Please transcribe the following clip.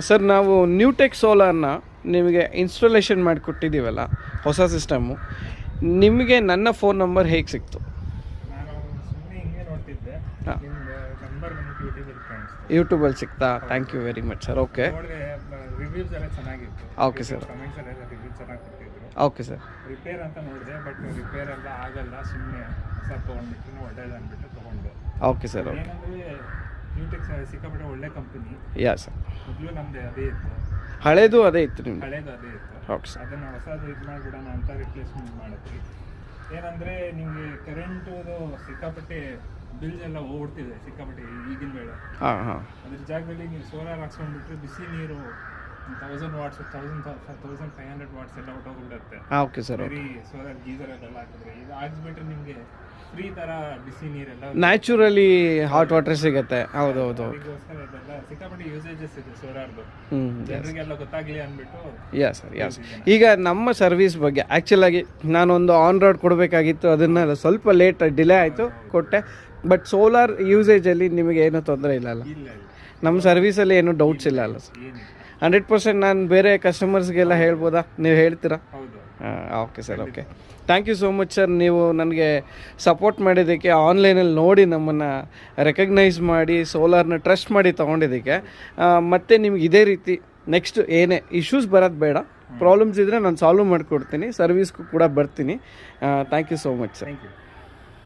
Sir ನಾವು Newtech ಸೋಲಾರ್ನ ನಿಮಗೆ installation ಮಾಡಿಕೊಟ್ಟಿದ್ದೀವಲ್ಲ ಹೊಸ ಸಿಸ್ಟಮ್ಮು, ನಿಮಗೆ ನನ್ನ ಫೋನ್ ನಂಬರ್ ಹೇಗೆ ಸಿಕ್ತು? ನಾನು ಸುಮ್ಮನೆ ಹಿಂಗೆ ನೋಡ್ತಿದ್ದೆ, ಹಾಂ, ನಿಮ್ದು ನಂಬರ್ ಬಂದು ಯೂಟ್ಯೂಬಲ್ಲಿ ಕಾಣಿಸ್ತು. ಯೂಟ್ಯೂಬಲ್ಲಿ ಸಿಗ್ತಾ? Thank you very much sir. Okay ನೋಡಿದ್ರೆ ರಿವ್ಯೂಸ್ ಎಲ್ಲ ಚೆನ್ನಾಗಿತ್ತು. Okay sir. ಕಮೆಂಟ್ಸ್ ಎಲ್ಲ ರಿವ್ಯೂ ಚೆನ್ನಾಗಿ ಕೊಟ್ಟಿದ್ರು. Okay sir. ರಿಪೇರ್ ಅಂತ ನೋಡಿದೆ, ಬಟ್ ರಿಪೇರ್ ಎಲ್ಲ ಆಗಲ್ಲ, ಸುಮ್ಮನೆ ಸ್ವಲ್ಪ ತೊಗೊಂಡ್ಬಿಟ್ಟು ಒಳ್ಳೇದು ಅಂದ್ಬಿಟ್ಟು ತೊಗೊಂಡೆ. Okay sir. ಓಕೆ, ಏನಂದರೆ ನ್ಯೂಟೆಕ್ ಸಿಕ್ಕಾಪಟ್ಟೆ ಒಳ್ಳೆ ಕಂಪನಿ. ಯಾ ಸರ್. ಮೊದಲು ನಮ್ಮದು ಅದೇ ಇತ್ತು, ಹಳೇದು ಅದೇ ಇತ್ತು ನಿಮ್ಮದು? ಹಳೇದು ಅದೇ ಇತ್ತು. Okay sir. ಅದನ್ನು ಹೊಸದು ಇದು ಮಾಡಿಬಿಡೋಣ ಅಂತ ರಿಪ್ಲೇಸ್ಮೆಂಟ್ ಮಾಡಿದ್ವಿ. ಏನಂದರೆ ನಿಮಗೆ ಕರೆಂಟುದು ಸಿಕ್ಕಾಪಟ್ಟೆ ಬಿಲ್ಸ್ ಎಲ್ಲ ಹೋಗ್ಬಿಡ್ತಿದೆ ಸಿಕ್ಕಾಪಟ್ಟೆ ಈಗಿನ ವೇಳೆ. ಹಾಂ ಹಾಂ. ಅದ್ರ ಜಾಗದಲ್ಲಿ ನೀವು ಸೋಲಾರ್ ಹಾಕ್ಸ್ಕೊಂಡ್ಬಿಟ್ರೆ ಬಿಸಿ ನೀರು 1000 ವಾಟ್ಸ್ 1500 ವಾಟ್ಸ್ ಎಲ್ಲ ಹೊಟ್ಟೋಗ್ಬಿಡುತ್ತೆ. ಹಾಂ, ಓಕೆ ಸರ್. ಓಕೆ, ಬರೀ ಸೋಲಾರ್ ಗೀಸರ್ ಎಲ್ಲ ಹಾಕಿದ್ರೆ ಇದು ಹಾಕ್ಸ್ಬಿಟ್ರೆ ನಿಮಗೆ ಫ್ರೀ ಥರ ಬಿಸಿ ನೀರೆಲ್ಲ ನ್ಯಾಚುರಲಿ ಹಾಟ್ ವಾಟರ್ ಸಿಗುತ್ತೆ. ಹೌದು ಹೌದು ಹೌದು. ಅದಕ್ಕೋಸ್ಕರ ಇದೆಲ್ಲ ಸಿಕ್ಕಾಪಟ್ಟೆ ಯೂಸೇಜಸ್ ಇದೆ ಸೋಲಾರ್ದು. ಹ್ಞೂ, ಜನರಿಗೆಲ್ಲ ಗೊತ್ತಾಗಲಿ ಅಂದ್ಬಿಟ್ಟು. ಯಾ ಸರ್, ಯಾ ಸರ್. ಈಗ ನಮ್ಮ ಸರ್ವಿಸ್ ಬಗ್ಗೆ ಆ್ಯಕ್ಚುಲಾಗಿ ನಾನೊಂದು ಆನ್ ರೋಡ್ ಕೊಡಬೇಕಾಗಿತ್ತು, ಅದನ್ನು ಸ್ವಲ್ಪ ಲೇಟ್ ಡಿಲೇ ಆಯಿತು, ಕೊಟ್ಟೆ. ಬಟ್ ಸೋಲಾರ್ ಯೂಸೇಜಲ್ಲಿ ನಿಮಗೆ ಏನೂ ತೊಂದರೆ ಇಲ್ಲ ಅಲ್ಲ? ಇಲ್ಲ ಇಲ್ಲ, ನಮ್ಮ ಸರ್ವಿಸಲ್ಲಿ ಏನೂ ಡೌಟ್ಸ್ ಇಲ್ಲ ಅಲ್ಲ ಸರ್? ಏನಿಲ್ಲ. 100% ನಾನು ಬೇರೆ ಕಸ್ಟಮರ್ಸ್ಗೆಲ್ಲ ಹೇಳ್ಬೋದಾ? ನೀವು ಹೇಳ್ತೀರಾ? ಹೌದು. ಹಾಂ, okay sir. Okay, thank you so much sir. ನೀವು ನನಗೆ ಸಪೋರ್ಟ್ ಮಾಡಿದ್ದಕ್ಕೆ, ಆನ್ಲೈನಲ್ಲಿ ನೋಡಿ ನಮ್ಮನ್ನು ರೆಕಗ್ನೈಸ್ ಮಾಡಿ ಸೋಲಾರ್ನ ಟ್ರಸ್ಟ್ ಮಾಡಿ ತೊಗೊಂಡಿದ್ದಕ್ಕೆ. ಮತ್ತು ನಿಮ್ಗೆ ಇದೇ ರೀತಿ ನೆಕ್ಸ್ಟ್ ಏನೇ ಇಶ್ಯೂಸ್ ಬರೋದು ಬೇಡ, ಪ್ರಾಬ್ಲಮ್ಸ್ ಇದ್ದರೆ ನಾನು ಸಾಲ್ವ್ ಮಾಡಿಕೊಡ್ತೀನಿ, ಸರ್ವಿಸ್ಗೂ ಕೂಡ ಬರ್ತೀನಿ. Thank you so much sir. Thank you.